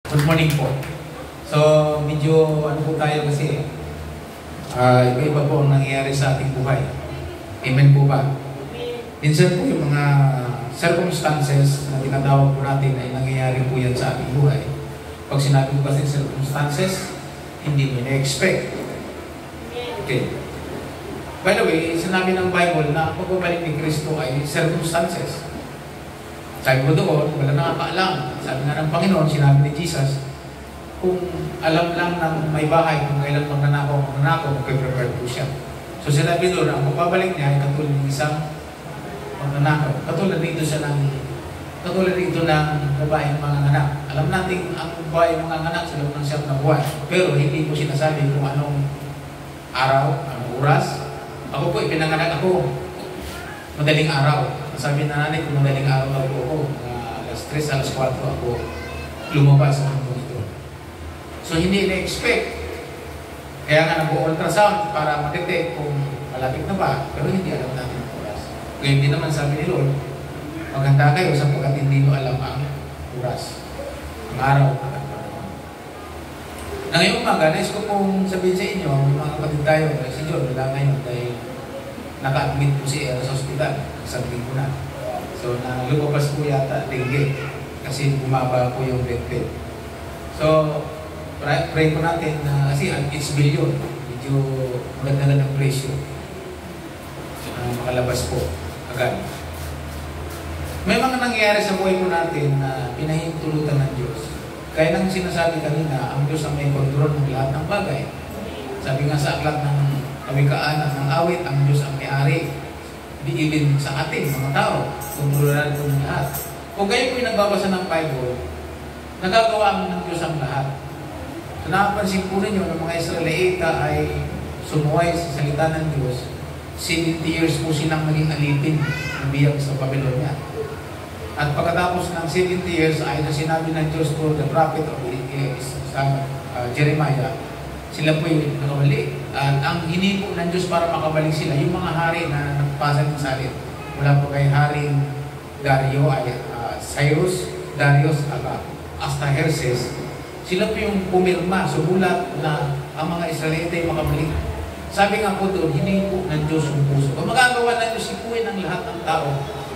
Good morning po. So, medyo ano po tayo kasi iba-iba po ang nangyayari sa ating buhay. Amen po ba? Minsan po yung mga circumstances na tinatawag po natin ay nangyayari po yan sa ating buhay. Pag sinabi ko kasi circumstances, hindi mo na-expect. Okay. By the way, sinabi ng Bible na ang pagbabalik ni Kristo ay circumstances. Sabi ko doon, wala nakakaalam. Sabi nga ng Panginoon, sinabi ni Jesus, kung alam lang ng may bahay kung kailan magnanakaw, magpe-prepare po siya. So sinabi doon, ang pagbabalik niya ay katulad ng isang magnanakaw. Katulad dito ng babaeng mga anak. Alam natin ang babaeng mga anak sa loob ng 7 na buwan. Pero hindi po sinasabi kung anong araw, anong oras. Ako po, ipinanganak ako madaling araw. Sabi na nanay, kung madaling araw na po ako, alas 3, alas 4 ako lumabas sa mundo ito. So hindi na-expect. Kaya nga nag-ultrasound para ma-detect kung malapit na ba, pero hindi alam natin ang oras. Kaya hindi naman sabi ni Lord, maghanda kayo sapagkat hindi nyo alam ang oras, ang araw. Na ngayong umaga, nais ko pong sabihin sa inyo, may mga kapatid tayo, si John, wala ngayon dahil naka-admit po siya sa hospital, isang linggo na. So, lumabas po yata dengue kasi bumaba po yung red bed. So, pray po natin na kasi it's billion, medyo maganda ng presyo. Makalabas po agad. May mga nangyayari sa buhay po natin na pinahintulutan ng Diyos. Kaya nang sinasabi kanina, ang Diyos ang may kontrol ng lahat ng bagay. Sabi nga sa aklat ng kawikaan at ng awit, ang Diyos ang may-ari. Even sa ating mga tao, kontrolan po ng lahat. Kung kayo po'y nagbabasa ng Bible, nagagawa ng Diyos ang lahat. So nakapansin po ninyo ng mga Israelita ay sumuway sa salita ng Diyos. 70 years po silang naging alipin ng biyag sa Babylonia. At pagkatapos ng 70 years ay na sinabi ng Diyos to the prophet of Jeremiah, sila po'y nakabalik. At ang hinipo ng Diyos para makabalik sila, yung mga hari na nagpasa ng salit. Mula po kay Haring Dario ay Cyrus, Darius, Astaherses. Sila po yung pumirma, sumulat na ang mga Israelita ay makabalik. Sabi nga po doon, hinipo ng Diyos yung puso. Kung magagawa ng Diyos, sipuin ang lahat ng tao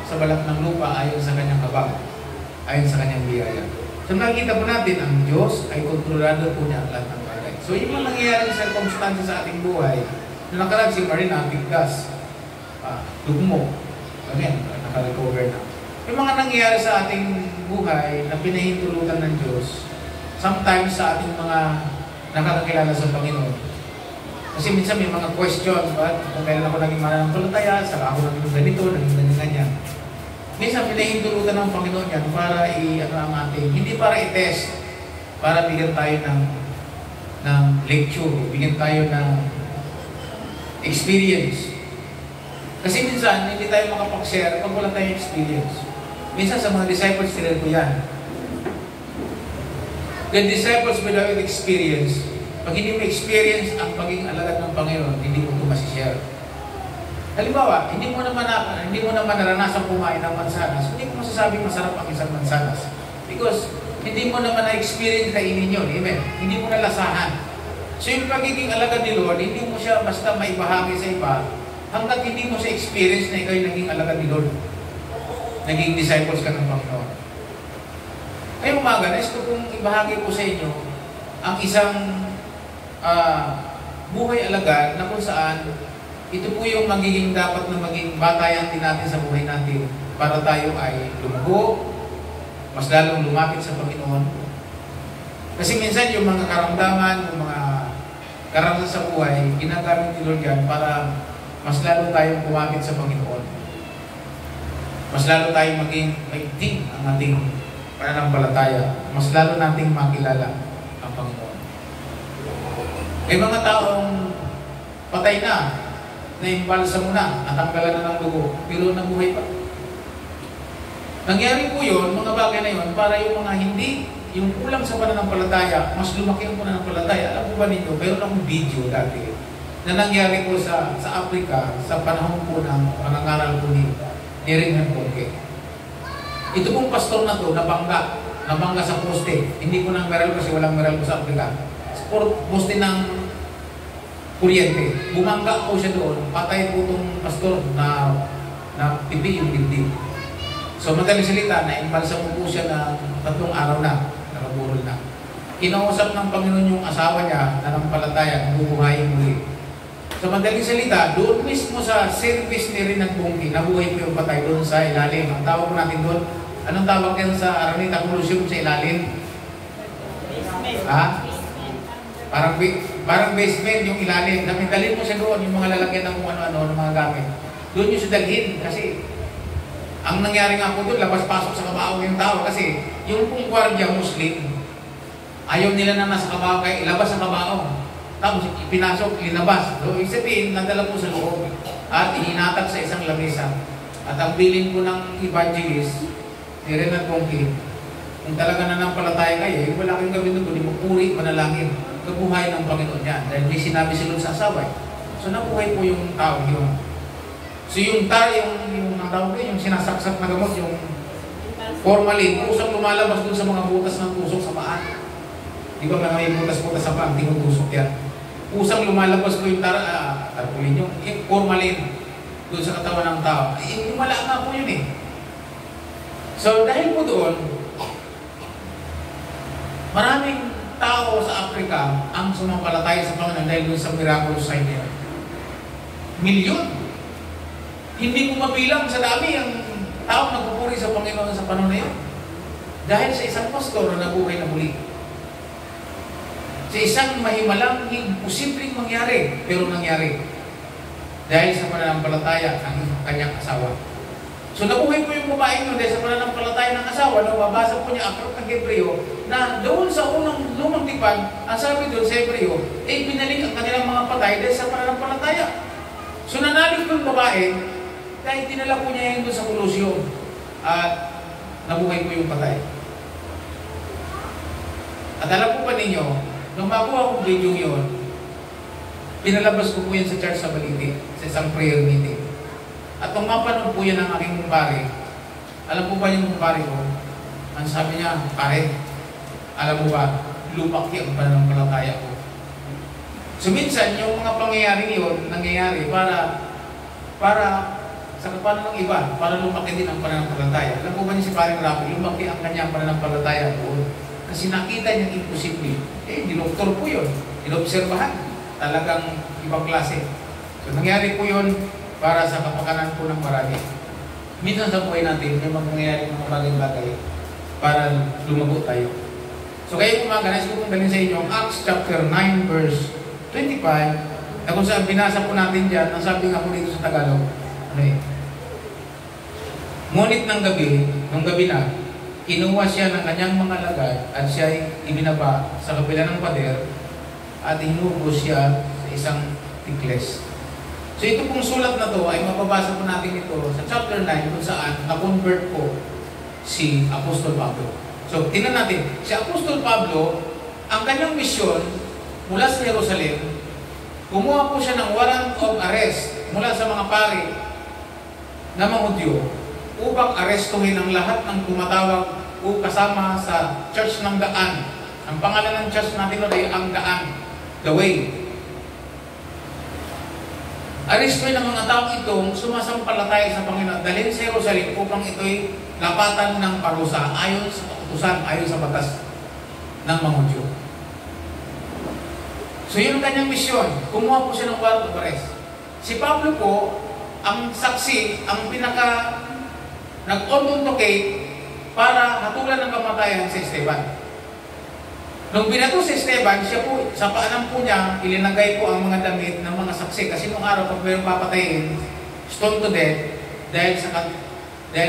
sa balat ng lupa ayon sa kanyang kabag, ayon sa kanyang biyaya. So nakikita po natin, ang Diyos ay kontrolado po niya ang lahat ng bagay. So yung mga nangyayari sa circumstances sa ating buhay, na nakaraan si Marina, bigkas, lugmo, again, nakarecover na. Yung mga nangyayari sa ating buhay na pinahintulutan ng Diyos, sometimes sa ating mga nakakakilala sa Panginoon. Kasi minsan may mga question, kung kailan ako naging mananampalataya, saka ako naging ganito, naging ganyan. Minsan pinahintulutan ng Panginoon yan para ang ating, hindi para i-test, para bigyan tayo ng lecture, bigyan tayo ng experience. Kasi minsan, hindi tayo makapag-share pag wala tayong experience. Minsan sa mga disciples, sila ko yan. The disciples without experience, pag hindi mo experience ang pagiging alagad ng Panginoon, hindi mo ito masishare. Halimbawa, hindi mo naman naranasan kumain ng mansanas, hindi mo masasabing masarap ang isang mansanas. Because hindi mo naman na-experience kainin yun. Amen? Hindi mo nalasahan. So yung pagiging alagad ni Lord, hindi mo siya basta maibahagi sa iba hanggat hindi mo siya experience na ikaw yung naging alagad ni Lord. Naging disciples ka ng Panginoon. Ngayong umaga, nais ko kung ibahagi ko sa inyo ang isang buhay alagad na kung saan ito po yung magiging dapat na maging batayan din natin sa buhay natin para tayo ay lumago, mas lalong lumapit sa Panginoon. Kasi minsan yung mga karamdaman, yung mga karanasan sa buhay, ginagamit ni Lord yan para mas lalo tayong lumapit sa Panginoon. Mas lalo tayong maging maigting ang ating pananampalataya. Mas lalo nating makilala ang Panginoon. May mga taong patay na, naimbalsa mo na, natanggalan na ng dugo, pero nabuhay pa. Nangyari po yun, mga bagay na yun, para yung mga hindi, yung kulang sa pananampalataya, mas lumaki ang pananampalataya. Alam po ba ninyo, mayroon akong video dati na nangyari po sa Africa, sa panahon po ng panangaral po ni Ringan Bonke. Ito pong pastor na to, nabangga nabangga sa poste. Hindi ko ng meral kasi walang meral ko sa Africa. Poste ng kuryente. Bumangga po siya doon. Patay po itong pastor na pipi yung dibdib. So madaling salita, na-imbalsa mo po siya na 3 araw na. Nakaburol na. Kinausap ng Panginoon yung asawa niya na nanampalataya, bubuhayin muli. Sa madaling salita, doon mismo sa service ni Rinat Bongki, nabuhay po yung patay doon sa ilalim. Ang tawag po natin doon, anong tawag yan sa Araneta Coliseum sa ilalim? Basement. Ha? Parang basement yung ilalim. Dalhin mo siya doon, yung mga lalagyan ng kung ano-ano, ng mga gamit. Doon yung siya dalhin kasi ang nangyari nga po doon, labas-pasok sa kabao yung tao kasi yung pong gwardiya Muslim, ayaw nila na nasa kabao kaya ilabas sa kabao. Tapos pinasok, linabas. So, ibig sabihin, nadala po sa loob at ihinatag sa isang lamesa. At ang bilin po ng evangelist, ni Rinat Bongki, kung talaga nanampalataya kayo, wala kayong gawin doon, kundi magpuri, manalangin, kabuhay ng Panginoon niya. Dahil may sinabi sila sa asawa. So nabuhay po yung tao yun. So yung tawag yung sinasaksak na gamot, yung formalin, kusang lumalabas dun sa mga butas ng tusok sa paa. Di ba may butas-butas sa paa, hindi mo tusok yan. Kusang lumalabas ko yung tarpulin, yung formalin dun sa katawan ng tao. Wala nga po yun eh. So dahil po doon, maraming tao sa Africa ang sumampalataya sa Panginoon dahil doon sa miraculous sign niya. Milyon. Hindi mo mabilang sa dami ang tao nagpupuri sa Panginoon sa panahon na yun. Dahil sa isang pastor na nabuhay na muli. Sa isang mahimalang imposibleng mangyari, pero nangyari. Dahil sa pananampalataya ng kanyang asawa. So nabuhay po yung babae nyo dahil sa pananampalataya ng asawa, babasa po niya aklat ng Hebreo, na doon sa unang lumang tipan, ang sabi doon sa Hebreo, binalik ang kanilang mga patay dahil sa pananampalataya. So nanalig yung babae, dahil dinala po niya yun doon sa Colosseum at nabuhay po yung patay. At alam po pa ninyo, nung makuha kong video yun, pinalabas ko po yan sa church sa Balite, sa isang prayer meeting. At nung mapanood po yan ng aking kumpare, alam po ba yung kumpare ko? Ang sabi niya, pare, alam mo ba, lumaki ang pananampalataya ko. So minsan, yung mga pangyayari yun, nangyayari para sa kapanan ng iba, para lumaki din ang pananampalataya. Alam po ba niya si Paring Rafi, lumaki ang kanyang pananampalataya doon. Kasi nakita niyang imposible. Dinoktor po yun. Inobserbahan. Talagang ibang klase. So nangyari po yun para sa kapakanan po ng marami. Minsan sa buhay natin, may mangyayari mga bagay-bagay para lumago tayo. So kayo umaga, nais ko pong dalhin sa inyo ang Acts chapter 9 verse 25 na kung saan binasa po natin dyan, ang sabi nga po dito sa Tagalog, ngunit ng gabi, nung gabi na, kinuha siya ng kanyang mga lagad at siya ay ibinaba sa kabila ng pader at hinubos siya sa isang tikles. So ito pong sulat na to ay mapabasa po natin ito sa chapter 9 kung saan na-convert po si Apostol Pablo. So tingnan natin, si Apostol Pablo, ang kanyang misyon mula sa Jerusalem, kumuha po siya ng warrant of arrest mula sa mga pari na mga Hudyo upang arestuhin ang lahat ng tumatawag o kasama sa Church ng Daan. Ang pangalan ng church natin ay ang Daan, the Way. Arestuhin ang mga tao itong sumasampalataya sa Panginoon, dalhin sa Jerusalem upang ito'y lapatan ng parusa ayon sa kautusan, ayon sa batas ng mga Hudyo. So yun ang kanyang misyon. Kumuha po siya ng warrant of arrest. Si Pablo po, ang saksi, ang nag-authenticate para hatulan ng kamatayan si Esteban. Nung binato si Esteban, siya po, sa paanan po niya, ilinagay po ang mga damit ng mga saksi. Kasi nung araw, pag mayroong papatayin, stone to death, dahil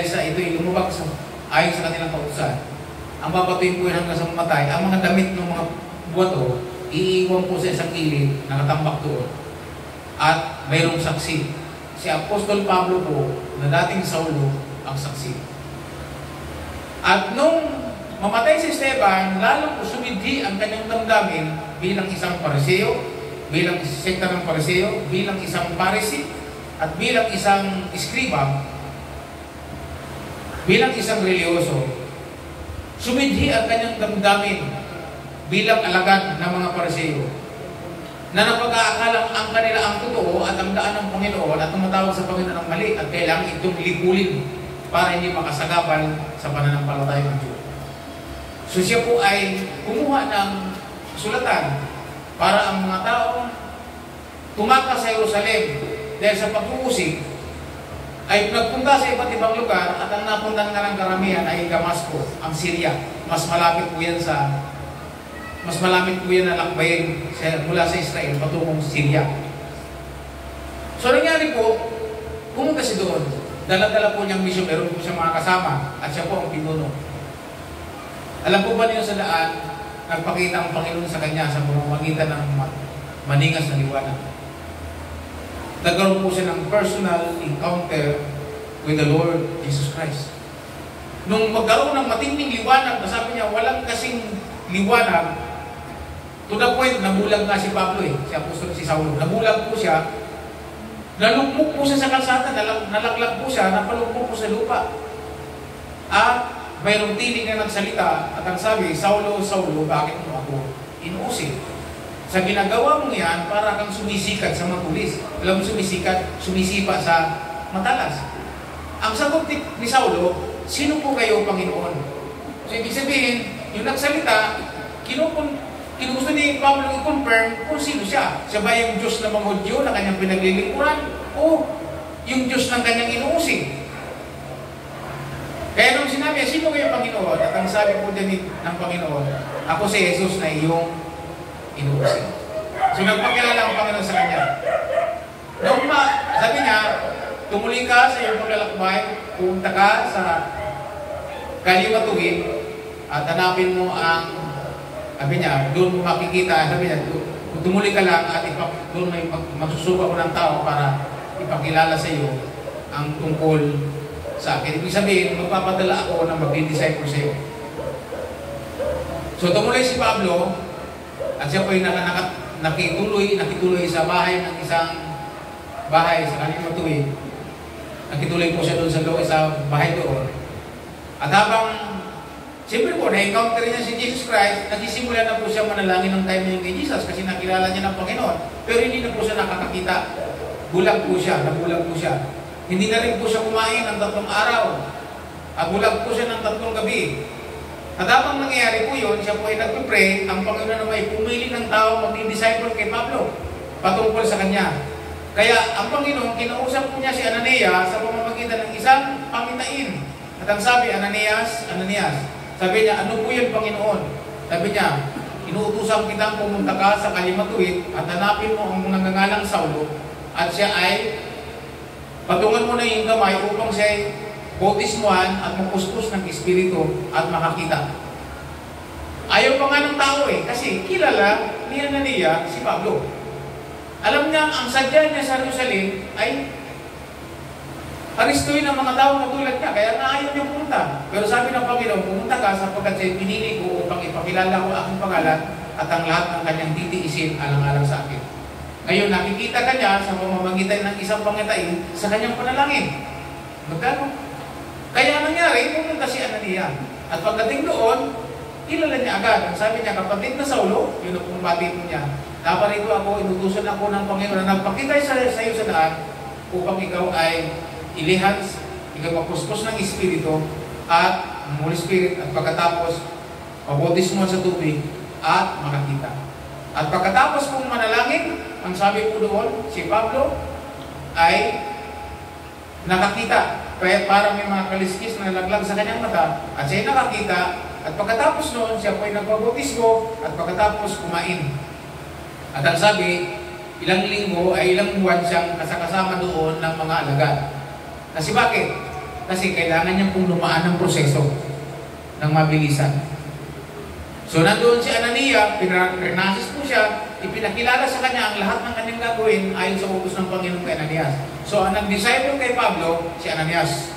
sa ito'y lumubag ayon sa kanilang kautusan. Ang papatuyin po yun hanggang sa mamatay, ang mga damit ng mga buwato, iiwan po sa isang gilid, nakatambak doon. At mayroong saksi. Si Apostol Pablo po, na dating Saulo, ang saksi. At nung mamatay si Esteban, lalong sumidhi ang kanyang damdamin bilang isang Pariseo, bilang sekta ng Pariseo, bilang isang Parisi, at bilang isang Iskriba, bilang isang reliyoso. Sumidhi ang kanyang damdamin bilang alagad ng mga Pariseo na napag-aakalang ang kanila ang totoo at ang daan ng Panginoon at tumatawag sa Panginoon ng mali at kailangan itong lipulin para hindi makasagabal sa pananampalataya ng Diyos. So siya po ay kumuha ng sulatan para ang mga tao tumakas sa Jerusalem dahil sa pag-uusig ay nagpunta sa iba't ibang lugar at ang napuntan nga ng karamihan ay Damasco, ang Syria. Mas malapit po yan na lakbayin mula sa Israel patungong Syria. So nangyari po, pumunta si doon. Dala-dala po niyang misyon, meron po siya mga kasama at siya po ang pinuno. Alam po ba niyo sa daan, nagpakita ang Panginoon sa kanya sa pamamagitan ng maningas na liwanag. Nagkaroon po siya ng personal encounter with the Lord Jesus Christ. Nung magkaroon ng matinding liwanag, sabi niya, walang kasing liwanag, to the point, nabulag nga si Pablo si Apostol si Saulo. Nabulag po siya, nalugmok po siya sa kalsada, nalaglag po siya, napalugmok po sa lupa. At mayroong tinig na nagsalita at ang sabi, Saulo, Saulo, bakit mo ako inuusig? Sa ginagawa mo yan, para kang sumisikat sa matulis. Alam mo sumisikat, sumisipa sa matalas. Ang sagot ni Saulo, sino po kayo, Panginoon? So, ibig sabihin, yung nagsalita, kinugusto ni Pablo i-confirm kung sino siya. Siya ba yung Diyos ng mga Hudyo na kanyang pinaglilingkuran? O yung Diyos ng kanyang inuusig? Kaya nung sinabi, sino kayo, Panginoon? At ang sabi po din ng Panginoon, ako si Jesus na iyong inuusig. So nagpakilala ang Panginoon sa kanya. Nung sabi niya, tumuli ka sa iyong paglalakbay, pumunta ka sa kaliwatuhin at hanapin mo ang, sabi niya, doon mo makikita, sabi niya, tumuli ka lang at doon may magsusuka ko ng tao para ipakilala sa iyo ang tungkol sa akin. Ibig sabihin, magpapadala ako na mag-disciple sa iyo. So tumuloy si Pablo at siya po ay nakituloy sa bahay ng isang bahay sa kaliwatuhin. Nakituloy po siya doon sa loob sa bahay doon. At habang siyempre po, na-encounter niya si Jesus Christ, nagsisimula na po siya manalangin ng time niya kay Jesus kasi nakilala niya ng Panginoon. Pero hindi na po siya nakakakita. Bulag po siya, nabulag po siya. Hindi na rin po siya kumain ng 3 araw. At bulag po siya ng 3 gabi. At habang nangyayari po yun, siya po ay nagpipray, ang Panginoon na may pumili ng tao mag-disciple kay Pablo patungkol sa kanya. Kaya ang Panginoon, kinausap po niya si Ananias sa pamamagitan ng isang pangitain. At ang sabi, Ananias, Ananias, sabi niya, ano po yun, Panginoon? Sabi niya, inuutusan kitang pumunta ka sa kalimatuit at hanapin mo ang nangangalang Saulo at siya ay patungan mo na yung kamay upang siya ay bautismuhan at mapuspos ng Espiritu at makakita. Ayaw pa nga ng tao kasi kilala ni Ananias si Pablo. Alam niya, ang sadya niya sa Jerusalem ay aristuin ang mga tao na tulad niya, kaya nga ayaw niya pumunta. Pero sabi ng Panginoon, pumunta ka sapagkat siya pinili ko upang ipakilala ko aking pangalan at ang lahat ng kanyang titiisin alang-alang sa akin. Ngayon, nakikita ka niya sa pamamagitan ng isang pangitain sa kanyang panalangin. Magkano? Kaya nangyari, pumunta si Ananias. At pagdating doon, kilala niya agad. Ang sabi niya, kapatid na Saulo, yun ang pumbati mo niya, naparito ako, inutusan ako ng Panginoon na nagpakita sa iyo sa daan upang ikaw ay ilihans, ikaw mapuspos ng Espiritu at ng Holy Spirit at pagkatapos, pabautismo sa tubig at makakita. At pagkatapos kong manalangin, ang sabi po doon, si Pablo ay nakakita. Kaya parang may mga kaliskis na nalaglag sa kanyang mata at siya ay nakakita at pagkatapos noon siya po ay nagpabautismo at pagkatapos kumain. At ang sabi, ilang linggo ay ilang buwan siyang kasama doon ng mga alagad. Kasi bakit? Kasi kailangan niyang pong lumaan ng proseso ng mabilisan. So nandoon si Ananias, pinrasis po siya, ipinakilala sa kanya ang lahat ng kanyang gagawin ayon sa utos ng Panginoon kay Ananias. So ang nag-disciple kay Pablo, si Ananias.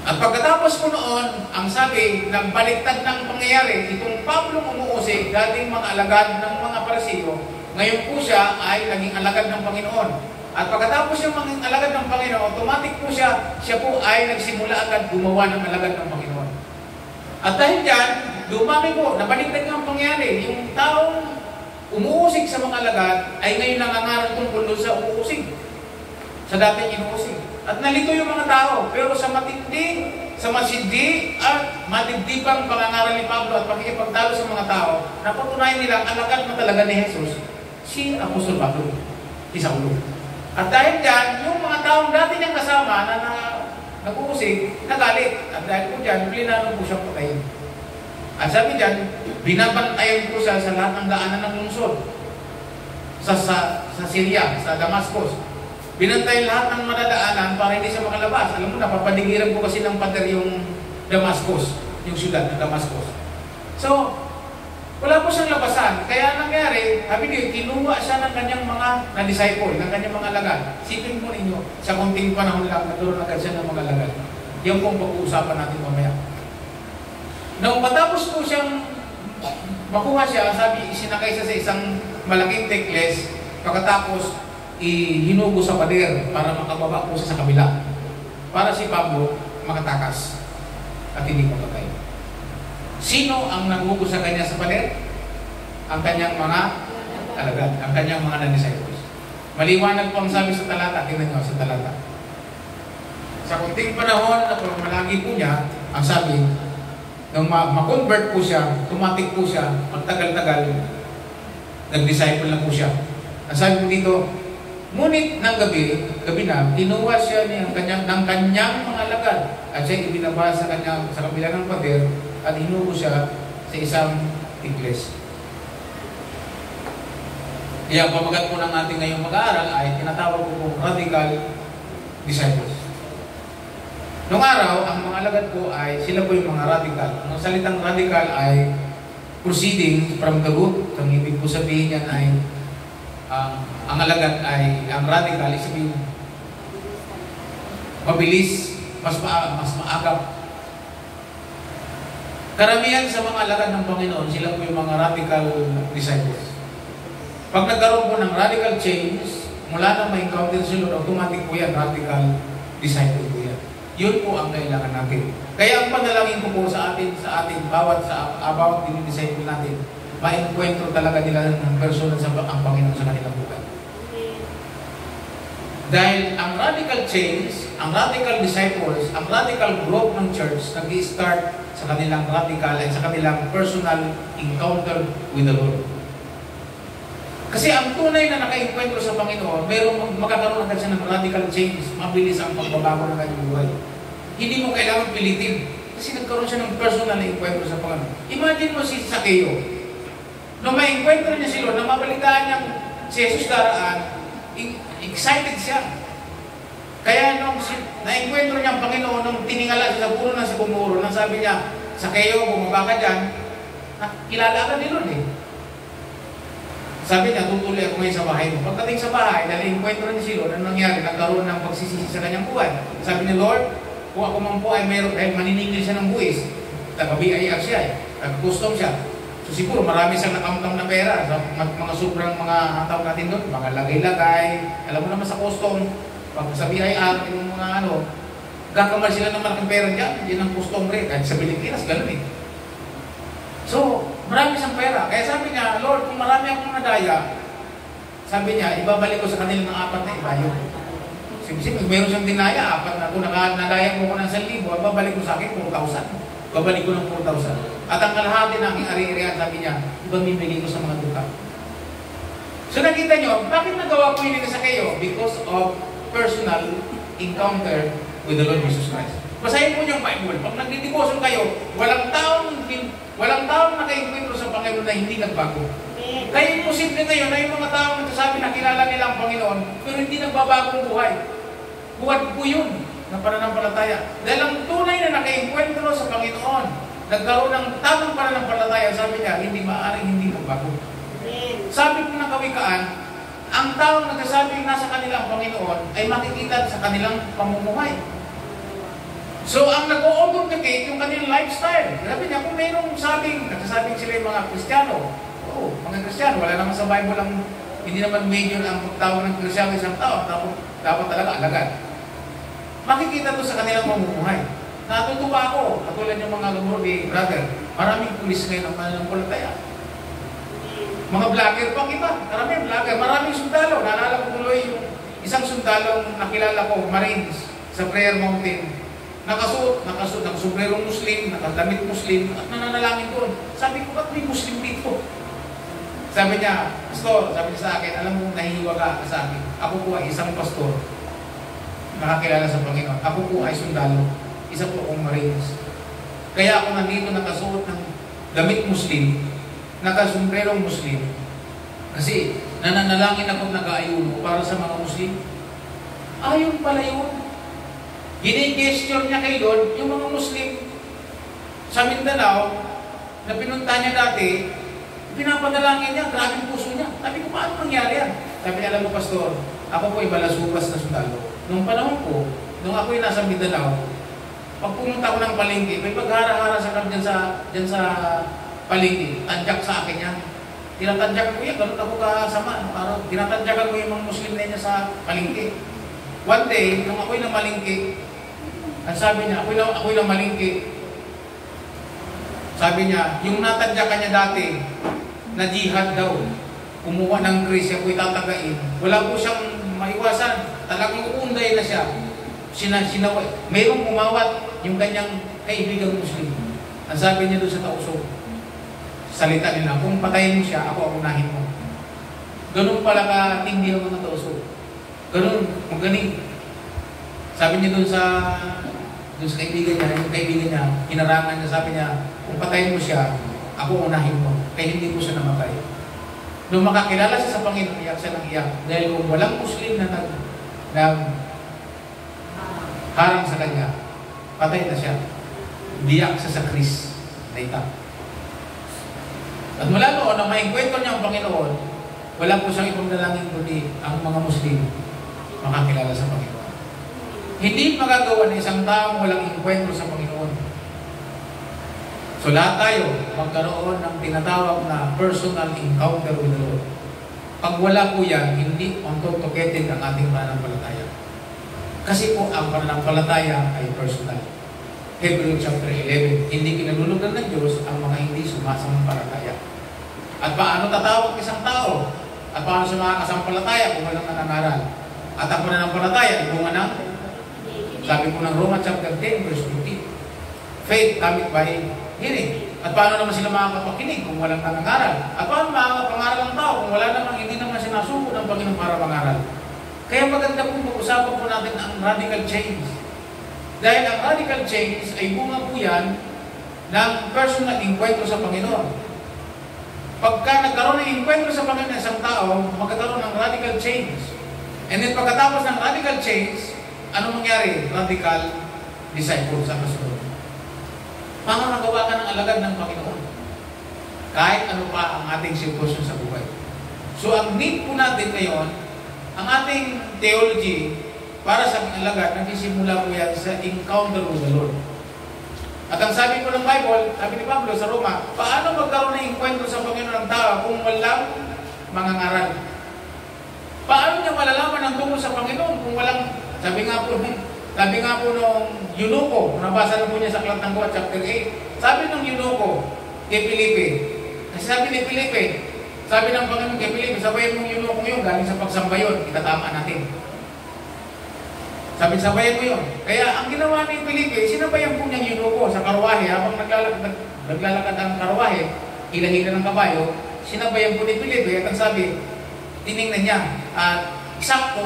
At pagkatapos po noon, ang sabi, nagbaliktad ng pangyayari, itong Pablo umuusig, dating mga alagad ng mga Pariseo, ngayon po siya ay naging alagad ng Panginoon. At pagkatapos yung maging alagad ng Panginoon, automatic po siya po ay nagsimula agad gumawa ng alagad ng Panginoon. At dahil dyan, dumami po, nabaliktad nga ang pangyari. Yung taong umuusig sa mga alagad ay ngayon nangangaral tungkol doon sa umuusig. Sa dating inuusig. At nalito yung mga tao. Pero sa matindi, sa masindi at matindipang pangangaral ni Pablo at pakikipagtalo sa mga tao, napatunayan nilang alagad na talaga ni Jesus, si Apostol Pablo, si Saulo. At dahil dyan, yung mga taong dati niyang kasama na nag-uusig, nagalit. At dahil po dyan, plinano po siya patayin. At sabi dyan, binabantayan po siya sa lahat ng daanan ng lungsod. Sa Syria, sa Damascus. Binantayan lahat ng madadaanan para hindi siya makalabas. Alam mo, napapaligiran po kasi ng pader yung Damascus, yung siyudad ng Damascus. So, wala po siyang labasan. Kaya nangyari, sabi niyo, kinuha siya ng kanyang mga na-disciple, ng kanyang mga alagad. Sipin po ninyo, sa konting panahon lang, nagkaroon agad siya ng mga alagad. Yan po ang pag-uusapan natin mamaya. Nung matapos po siyang makuha siya, sabi, isinakay siya sa isang malaking tekles, pagkatapos, hinugo sa pader para makababa po siya sa kabila. Para si Pablo makatakas at hindi mapatay. Sino ang naghugo sa kanya sa pader? Ang kanyang mga alagad, ang kanyang mga na-disciples. Maliwanag po ang sabi sa talata, tingnan nyo sa talata. Sa kunting panahon na malagi po niya, ang sabi, nung ma-convert po siya, tumatik po siya, magtagal-tagal, nag-disciple na po siya. Ang sabi po dito, ngunit ng gabi na, tinuwa siya ng kanyang mga alagad at siya ibinaba sa kabila ng pader at hinugo siya sa isang tigles. Kaya pamagat po ng ating ngayong mag-aaral ay tinatawag ko po radical disciples. Noong araw, ang mga alagad po ay sila po yung mga radical. Ang salitang radical ay proceeding from the root. Ang ibig po sabihin yan ay ang alagad ay, ang radical is sabihin, mabilis, mas maagap. Karamihan sa mga alagad ng Panginoon, sila po yung mga radical disciples. Pag nagkaroon po ng radical change, mula na may encounter sila, automatic po yan, radical disciple po yan. Yun po ang kailangan natin. Kaya ang panalangin ko po sa atin bawat disciple natin, ma-encuentro talaga nila ng personal ang Panginoon sa kanilang buhay. Dahil ang radical change, ang radical disciples, ang radical growth ng church, nag-i-start sa kanilang radical at sa kanilang personal encounter with the Lord. Kasi ang tunay na naka-encuentro sa Panginoon, magkakaroon agad siya ng radical change, mabilis ang pagbabago ng kanyang buhay. Hindi mo kailangan pilitin. Kasi nagkaroon siya ng personal na encuentro sa Panginoon. Imagine mo si Zaccheo. Nung may encuentro niya si Lord, na mabalitaan niyang si Jesus daraan, excited siya. Kaya nung na-encuentro niya ang Panginoon, nung tiningala siya sa puno ng sibumuro, nang sabi niya, Zaccheo, bumaba ka dyan, kilala ka ni Lord eh. Sabi niya, tutuloy ako ngayon sa bahay mo. Pagdating sa bahay, dahil encuentro niya si Lord, ano nangyari? Nagkaroon ng pagsisisi sa kanyang buhay. Sabi ni Lord, kung ako man po ay mayroon, dahil maniningil siya ng buwis, taga-BIR siya eh, taga-custom siya. So siguro marami siyang nakamtang na pera sa mga sobrang mga hataw natin doon, mga lagay-lagay, alam mo naman sa custom, pag sa BIR, yung mga gagamal sila ng malaking pera dyan, yun ang custom rate, kahit sa Pilipinas, gano'n eh. So, marami siyang pera. Kaya sabi niya, Lord, kung marami akong nadaya, sabi niya, ibabalik ko sa kanila ng 4 na ibayo. Siyempre, meron siyang dinaya, 4 na, kung nadaya ko ng 1,000, babalik ko sa akin 4,000. Babalik ko ng 4,000. At ang kalahati ng aking ari-arian, sabi niya, ibamimili ko sa mga duka. So nakita niyo, bakit nagawa ko yun sa kayo? Because of personal encounter with the Lord Jesus Christ. Basahin po niyo ang Bible. Pag nagdidibosyon kayo, walang taong naka-encuentro sa Panginoon na hindi nagbago. Kaya imposible ngayon na yung mga taong nagsasabi na kilala nila ang Panginoon, pero hindi nagbabago ang buhay. Buhat po yun na pananampalataya. Dahil ang tunay na naka-encuentro sa Panginoon, nagkaroon ng tamang pananampalataya, sabi niya, hindi maaaring hindi magbago. Sabi po ng Kawikaan, ang taong nagsasabing nasa kanila ang Panginoon ay makikita sa kanilang pamumuhay. So, ang nag-o-authenticate yung kanilang lifestyle. Sabi niya, kung mayroong nagsasabing sila yung mga Kristiyano, mga Kristiyano, wala naman sa Bible ang, hindi naman major ang pagtawag ng Kristiyano isang tao, dapat talaga alagad. Makikita to sa kanilang pamumuhay. Natutuwa ako, katulad yung mga lumuro ni brother. Maraming pulis ngayon ang mananampalataya. Mga vlogger pang iba, maraming vlogger, maraming sundalo. Naalala ko tuloy yung isang sundalong nakilala ko, Marines, sa Prayer Mountain. Nakasumbrerong Muslim, nakadamit Muslim, at nananalangin doon. Sabi ko, ba't may Muslim dito? Sabi niya, Pastor, sabi niya sa akin, alam mo, nahihiwaga ka sa akin. Ako po ay isang pastor, nakakilala sa Panginoon. Ako po ay sundalo, isa po akong Marines. Kaya ako nandito nakasuot ng damit Muslim, nakasumbrerong Muslim, kasi nananalangin ako nag-aayuno para sa mga Muslim. Ayun pala yun. Gini-gesture niya kay Lord yung mga Muslim sa Mindanao na pinunta niya dati, pinapadalangin niya, grabe puso niya. Sabi ko, paano nangyari yan? Sabi niya, alam mo, Pastor, ako po ay balasubas na sundalo. Nung panahon ko, nung ako ay nasa Mindanao, pag pumunta ko ng palengke, may paghara-hara sa kanya dyan sa palengke, tadyak sa akin yan. Tinatadyak ko yan, ganun ako kasama. Tinatadyakan ko yung mga Muslim na niya sa palengke. One day, nung ako'y namalingki, ang sabi niya, ako'y namalingki, sabi niya, yung natadyakan niya dati, na jihad daw, kumuha ng kris, ako'y tatagain. Wala po siyang maiwasan, talagang uunday na siya. Sinaway. Mayroong umawat yung kanyang kaibigang Muslim. Ang sabi niya doon sa tauso, salita nila, kung patayin mo siya, ako unahin mo. Ganun pala katindi ang mga tauso. Ganun, magaling. Sabi niya doon sa kaibigan niya, yung kaibigan niya, hinarangan niya, sabi niya, kung patayin mo siya, ako unahin mo. Kaya hindi ko siya namatay. Nung makakilala siya sa Panginoon, iyak siya ng iyak. Dahil kung walang Muslim na harang sa kanya, patay na siya. Biyak siya sa Kris. Naita. At mula noon, nang maingkwento niya ang Panginoon, wala po siyang ibang dalangin kundi ang mga Muslim makakilala sa Panginoon. Hindi magagawa ng isang taong walang inkwentro sa Panginoon. So lahat tayo magkaroon ng tinatawag na personal encounter with the Lord. Pag wala po yan, hindi ontotoketid ang ating pananampalataya. Kasi po ang pananampalataya ay personal. Hebrews chapter 11, hindi kinalulugan ng Diyos ang mga hindi sumasampalataya. At paano tatawag isang tao? At paano sa mga kasampalataya kung walang nangangaral? At ang pananampalataya, bunga ng, sabi po ng Roma chapter 10, verse 20. Faith cometh by hearing. At paano naman sila makakapakinig kung walang nangangaral? At paano makakapangaral ang tao kung wala namang hindi naman sinasubod ng Panginoon para mangaral? Kaya maganda po pag-usapan po natin ang radical change. Dahil ang radical change ay bunga po yan ng personal encuentro sa Panginoon. Pagka nagkaroon ng encuentro sa Panginoon ng isang tao, magkakaroon ng radical change. And then pagkatapos ng radical change, ano mangyari? Radical disciple sa kasunod. Manganagawa ka ng alagad ng Panginoon. Kahit ano pa ang ating sitwasyon sa buhay. So ang need po natin ngayon, ang ating theology para sa alagad, nagsisimula po yan sa encounter with the Lord. At ang sabi po ng Bible, sabi ni Pablo sa Roma, paano magkaroon ng encuentro sa Panginoon ng tao kung walang mangangaral? Paano niya malalaman ang tungkol sa Panginoon kung walang, sabi nga po nung Eunuco, nabasa na po niya sa Aklat ng Gawa, chapter 8, sabi ng Eunuco kay Felipe, kasi sabi ni Felipe, sabi ng Panginoon kay Felipe, sabayan mong Eunuco yun, galing sa pagsamba yun, itatama natin. Sabi, sabayan mo yun. Kaya ang ginawa ni Felipe, sinabayan po niyang Eunuco sa karwahe, habang naglalakad ang karwahe, hila-hila ng kabayo, sinabayan po ni Felipe, at ang sabi, tinignan niya, at eksakto,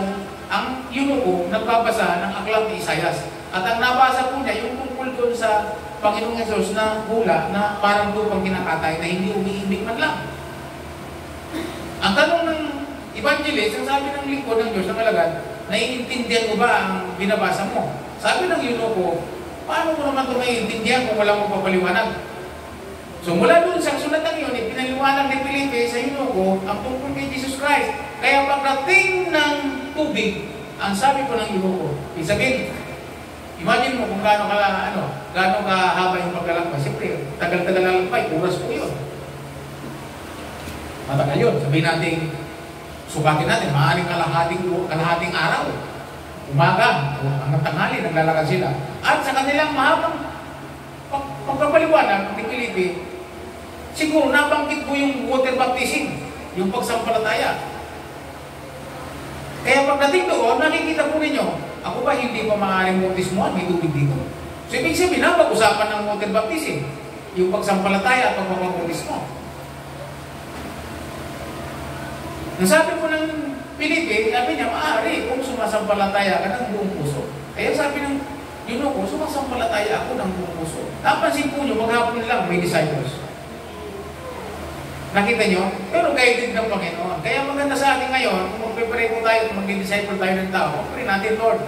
ang Eunuco nagbabasa ng aklat ni Isaias. At ang nabasa po niya, yung tungkol doon sa Panginoong Hesus na hula, na parang lupang kinakatay, na hindi umiibig man lang. Ang tanong ng evangelist, ang sabi ng lingkod ng Diyos, ng alagad, naiintindihan mo ba ang binabasa mo? Sabi ng Eunuco, paano mo naman ito naiintindihan kung wala mo papaliwanag? So mula doon sa sulatan yun, pinaliwanag ni Felipe sa Eunuco ang tungkol kay Jesus Christ. Kaya pagdating ng tubig, ang sabi ko ng Eunuco, sabihin, imagine mo kung gaano kahaba yung paglalakbay. Siyempre, tagal-tagal lalakbay, oras po yun. Matagal yun. Sabihin natin, sukatin natin, maaaring kalahating araw. umaga, o hanggang tanghali, naglalakad sila. At sa kanilang mahabang pagpapaliwanag ni Felipe, siguro nabanggit po yung water baptism, yung pagsampalataya. Kaya pagdating doon, nakikita po ninyo, ako ba hindi pa maaaring bautismuhan, may tubig dito. So ibig sabihin, napag-usapan ng water baptism, yung pagsampalataya at pagpapabautismo. Nasabi po ng Felipe, sabi niya, maaari kung sumasampalataya ka ng buong puso. Kaya sabi ng Eunuko, sumasampalataya ako ng buong puso. Napansin po nyo, maghapon lang may disciples. Nakita nyo? Pero guided ng Panginoon. Kaya maganda sa atin ngayon, kung magpipray po tayo, kung mag-disciple tayo ng tao, pray natin, Lord,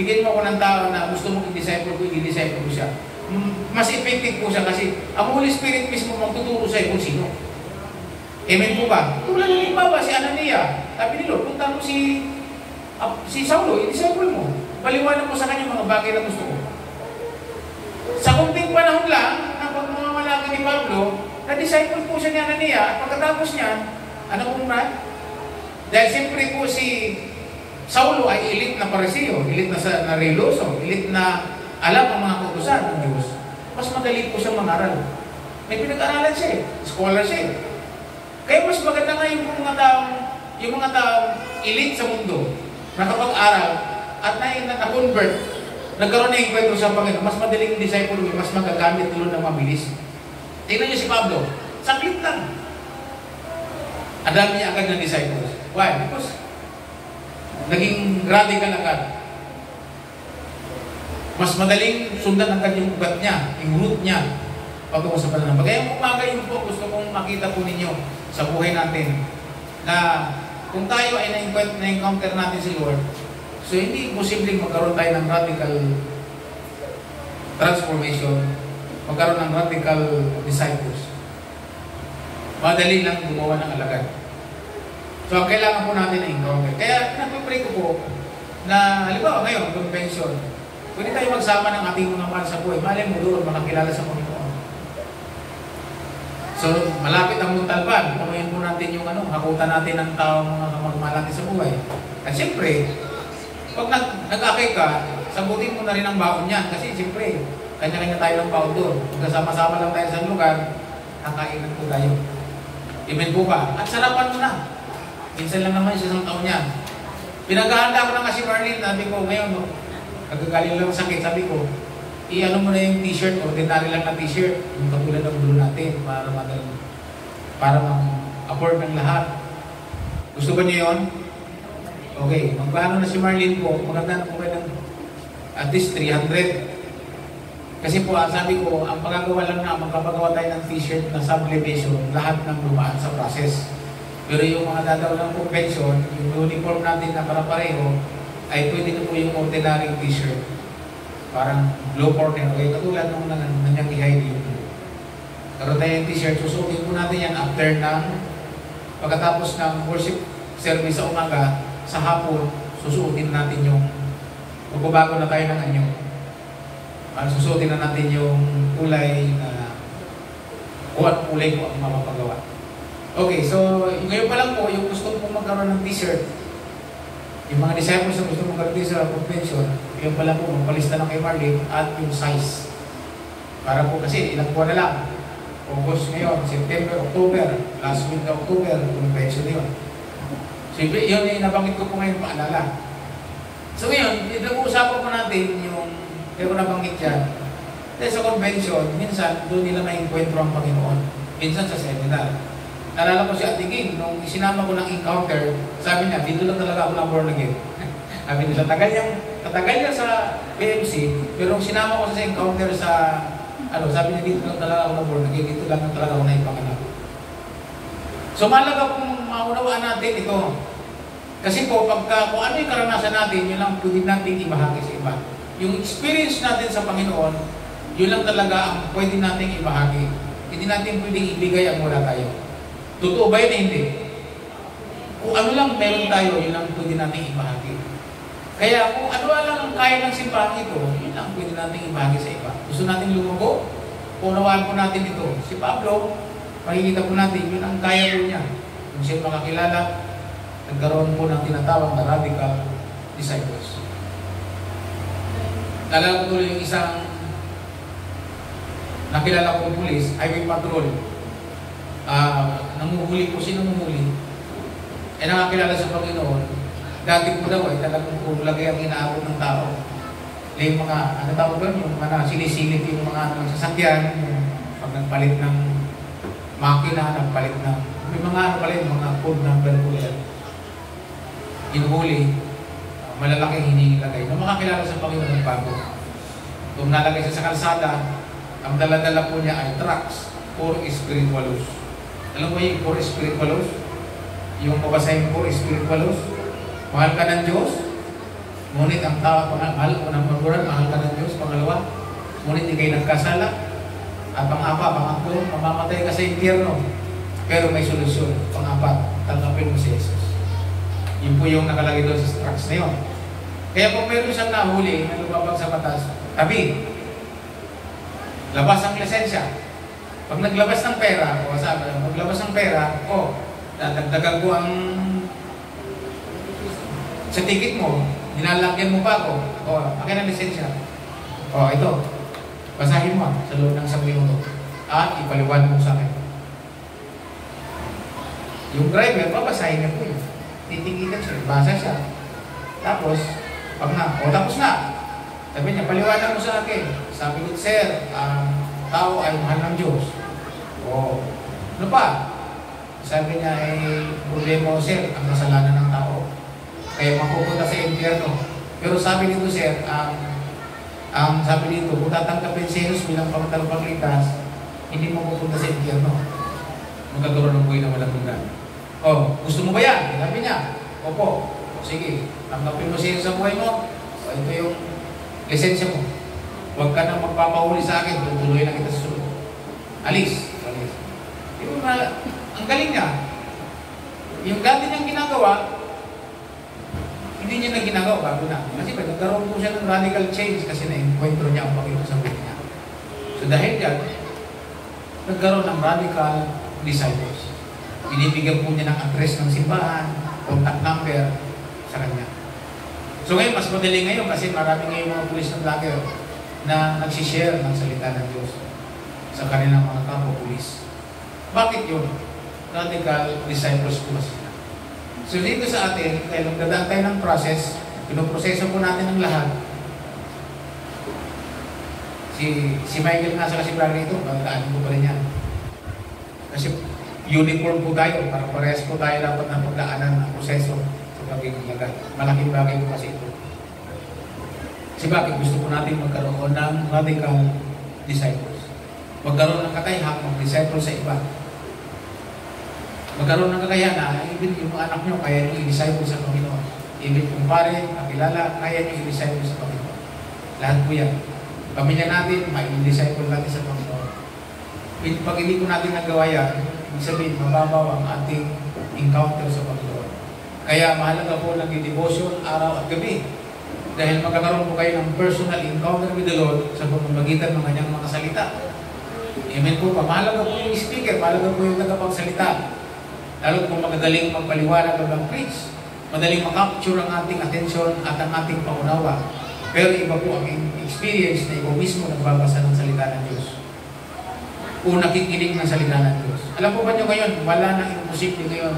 bigyan mo ako ng tao na gusto mong i-disciple ko, i-disciple ko siya. Mas effective po siya kasi ang Holy Spirit mismo magtuturo sa'yo kung sino. Amen po ba? Tulad ng iba si Anania, sabi ni Lord, punta mo si Saulo, i-disciple mo. Paliwanag mo sa kanya mga bagay na gusto ko. Sa kunting panahon lang, na pagmamalaki ni Pablo, na-disciple po siya ni Anania, at pagkatapos niya, ano pong na? Dahil siyempre po si Saulo ay elite na pariseo, elite na reloso, elite na alam ang mga kautusan ng Diyos. Mas madali po siyang mangaral. May pinag-aralan siya, scholar siya. Kaya mas maganda nga yung mga taong elite sa mundo, nakapag-aral, at na-convert, nagkaroon na yung kwento sa Panginoon, mas madaling disciple, mas magagamit tulo ng mabilis. Tingnan niyo si Pablo, saklit lang. Ang dami niya agad ng disciples. Why? Because naging radical agad. Mas madaling sundan agad yung ugat niya, yung root niya, patungo sa pananamba. Kaya umaga yun po, gusto kong makita po ninyo sa buhay natin na kung tayo ay na-encounter natin si Lord, so hindi posibleng magkaroon tayo ng radical transformation, magkaroon ng radical disciples. Madali lang gumawa ng alagad. So, kailangan po natin na-encounter. Kaya, pinag-pray ko po na, halimbawa ngayon, convention, pwede tayo magsama ng ating mga mahal sa buhay. Malay mo doon, makakilala sa Panginoon. So, malapit ang Muntalban. Punuhin po natin yung hakutan natin ng tao mga kamagmahal natin sa buhay. At siyempre, pag nag-akay ka, sagutin mo na rin ang baon niyan. Kasi siyempre, kanya-kanya tayo ng baon doon. Magkasama-sama lang tayo sa lugar, nakainan po tayo. Amen po ba? At sarapan mo na. Minsan lang naman isang taon niya. Pinaghahanda ko na kasi Marlene, sabi ko ngayon, nagagaling lang sakit, sabi ko, i-ano mo na yung t-shirt, ordinary lang na t-shirt, yung katulad ng blue natin, para ma-afford ng lahat. Gusto ba niyo yun? Okay, magpaano na si Marlene po, maganda na po kayo ng at least 300. Kasi po, sabi ko, ang pagagawa lang na, magkapagawa tayo ng t-shirt na sublimation, lahat ng lumaan sa process. Pero yung mga dadaw ng convention, yung uniform natin na para-pareho, ay pwede na po yung ordinary t-shirt. Parang low corner. Okay, katulad nung nanyang i-hide yung karoon tayo yung t-shirt, susukin po natin yan after ng pagkatapos ng worship service sa umaga, sa hapon, susuotin natin yung magbabago na tayo ng anyo. Susuotin na natin yung kulay na kuhat kulay po ang mapapagawa. Okay, so ngayon pa lang po, yung gusto pong magkaroon ng t-shirt, yung mga disciples na gusto magkaroon ng t-shirt convention, yung pala po, magpalista na kay Marlene at yung size. Para po kasi ilang buwan na lang. August ngayon, September, October, last week na October, convention yun. So yun yung nabanggit ko po ngayon paalala. So ngayon, nag-uusapan po natin yung kaya ko nabanggit yan. Dahil sa convention, minsan doon nila ma-encuentro ang Panginoon. Minsan sa seminar. Nalala ko si Ate Ging, nung isinama ko ng encounter, sabi niya, dito lang talaga ako na born again. Sabi niya, tatagal niya sa PMC, pero nung sinama ko sa encounter sa, sabi niya, dito lang talaga ako na born again, dito lang talaga ako na ipanganak. So malaga kung maunawaan natin ito. Kasi po, kung ano yung karanasan natin, yun lang pwede natin ibahagi sa iba. Yung experience natin sa Panginoon, yun lang talaga ang pwede natin ibahagi. Hindi natin pwedeng ibigay ang wala tayo. Totoo ba yun? Hindi. Kung ano lang meron tayo, yun lang pwede natin ibahagi. Kaya kung ano lang ang kaya ng simbahan ito, yun lang pwede natin ibahagi sa iba. Gusto natin lumago, unawaan po natin ito. Si Pablo, makikita po natin, yun ang kaya po niya. Kung siya makakilala, nagkaroon po ng tinatawag na radical disciples. Nalala ko tuloy yung isang nakilala kong pulis, highway patrol. Nanguhuli po, sino nanguhuli? Nakakilala sa Panginoon. Dati po daw talagang kung lagay ang inaabot ng tao. Yung mga, ano tawag doon? Yung mga sinisilip yung mga sasakyan, pag nagpalit ng makina, nagpalit ng, may mga ano pala yung mga code number po yan. Inuhuli, malalaking hinihilagay. Nung makakilala sa Panginoon ng bago, kung nalagay siya sa kalsada, ang dala-dala po niya ay trucks for spiritualos. Alam mo yung for spiritualos? Yung mabasahin for spiritualos? Mahal ka ng Diyos, ngunit ang tao, mahal ko ng pagkuran, mahal ka ng Diyos, pangalawa, ngunit ikay nagkasala, at pang-apa, pang-ako, mamamatay ka sa impyerno, pero may solusyon. Pang-apat, tanggapin mo si Jesus. Yun po yung nakalagay doon sa trucks na yun. Kaya kung meron siyang nahuli na lumabag sa batas, tabi, labas ang lisensya. Pag naglabas ng pera, o sabi, maglabas ng pera, dadagdagan ko ang sa ticket mo, nilalagyan mo pa ako, akin ang lisensya. Ito, basahin mo sa loob ng 1 minuto at ipaliwan mo sa akin. Yung driver, babasahin niya po yun. Titikitan siya, basa siya. Tapos, tapos na. Sabi niya, paliwanag mo sa akin. Sabi niya, sir, tao ay mahal ng Diyos. Ano pa? Sabi niya, problema ko, sir, ang kasalanan ng tao. Kaya mapupunta sa impyerno. Pero sabi nito, sir, ang sabi nito, kung tatanggapin si Jesus bilang pagligtas, hindi mo pupunta sa impyerno. Magkakaroon ng buhay na walang hanggan. Gusto mo ba yan? Sabi niya, opo. Sige, tanggapin mo si Jesus sa buhay mo. Ito yung lisensya mo. Huwag ka nang magpapahuli sa akin, tutuloy na kita sa sunod. Alis. Yung, ang galing niya. Yung dati niyang ginagawa, hindi niya na ginagawa bago na. Kasi nagkaroon po siya ng radical change kasi na-encuentro niya ang Panginoon sa buhay niya. So dahil yan, nagkaroon ng radical disciples. Binibigyan po niya ng address ng simbahan, contact number sa kanya. So ngayon, mas madali ngayon kasi marami ngayon mga pulis ng vlogger na nagsishare ng salita ng Diyos sa kanilang mga kapo-pulis. Bakit yun? Radical disciples po kasi. So dito sa atin, kaya nagdadaan tayo ng process, pinoproseso po natin ang lahat. Si Michael nga sa kasi brother ito, pagdaanin ko pa rin yan. Kasi uniform po tayo, para parehas po tayo dapat na pagdaanan ng proseso sa pagiging lagay. Malaking bagay po kasi ito. Kasi bakit gusto po natin magkaroon ng radical disciples? Magkaroon ng katayhang mag-disciple sa iba. Magkaroon ng kakayahan, even yung mga anak nyo, kaya nyo i-disciple sa Panginoon. Even kung pare, kakilala, kaya nyo i-disciple sa Panginoon. Lahat po yan. Pamilya natin, ma-i-disciple natin sa Panginoon. Pag hindi ko natin nagawa yan, ibig sabihin, mababaw ang ating encounter sa Panginoon. Kaya mahalaga po lang yung devotion, araw at gabi. Dahil magkakaroon po kayo ng personal encounter with the Lord sa pamamagitan ng kanyang mga salita. Amen po pa. Mahalaga po yung speaker, mahalaga po yung tagapagsalita. Lalo kung magagaling magpaliwanag ng preach, madaling makapture ang ating atensyon at ang ating paunawa. Pero iba po ang experience na ikaw mismo nagbabasa ng salita ng Diyos. O nakikinig ng salita ng Diyos. Alam po ba nyo ngayon, wala nang imposible ngayon.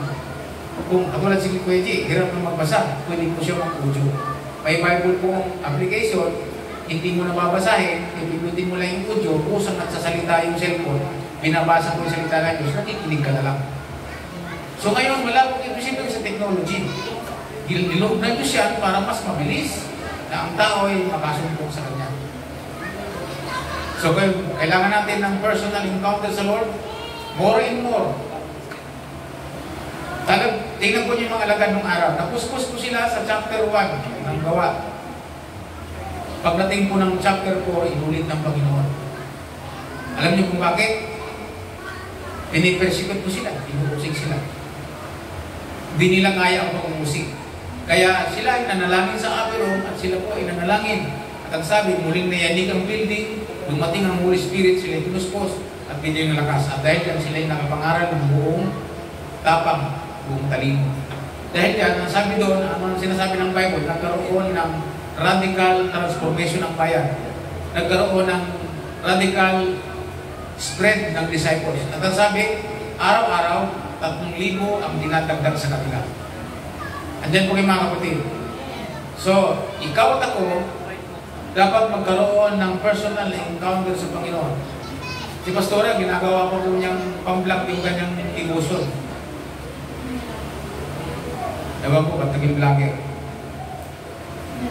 Kung katulad si Kuya G, hirap na magbasa, pwede po siya mag-audio. May Bible pong application, hindi mo nababasahin, ipinutin mo lang yung audio, kusang nagsasalita yung cellphone, binabasa mo yung salita ng Diyos, nakikinig ka na lang. So ngayon, wala pong imposible sa technology. Niloob na Diyos yan para mas mabilis na ang tao ay makasumpong sa Kanya. So kailangan natin ng personal encounter sa Lord, more and more. Tingnan po niyo yung mga alagad ng araw. Napuspos po sila sa chapter 1 ng Gawa. Pagdating po ng chapter 4, inulit ng Panginoon. Alam niyo kung bakit? Pinipersecute po sila, inuusig sila. Hindi nila kaya ang pag-umusig. Kaya sila ay nanalangin sa Abirom at sila po ay nanalangin. At ang sabi, muling nayanig ang building, dumating ang Holy Spirit, sila ay pinuspos at binigyan ng lakas. At dahil yan, sila ay nakapangaral ng buong tapang, buong talino. Dahil yan, ang sabi doon, ano ang sinasabi ng Bible, nagkaroon ng radical transformation ng bayan. Nagkaroon ng radical spread ng disciples. At ang sabi, araw-araw, 3,000 ang dinadagdag sa kanila. Andiyan po kayo mga kapatid. So, ikaw at ako, dapat magkaroon ng personal encounter sa Panginoon. Si Pastora, ginagawa pa po niyang pang-vlog yung kanyang devotion. Ewan po, ba't naging vlogger?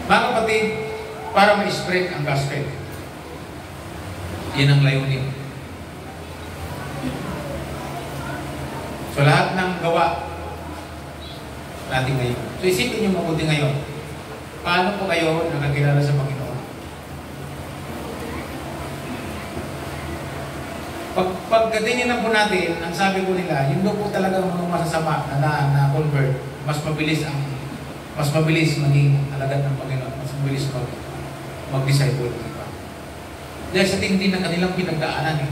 Mga kapatid, para ma-spread ang gospel. Yan ang layunin. So lahat ng gawa natin ngayon. So isipin niyo mabuti ngayon. Paano po kayo nakakilala sa Panginoon? Pagkatinin po natin, ang sabi po nila, yun po talaga mga masasama na convert, mas mabilis maging alagad ng Panginoon, mas mabilis mag-disciple. Dahil sa tindi ng kanilang pinagdaanan eh.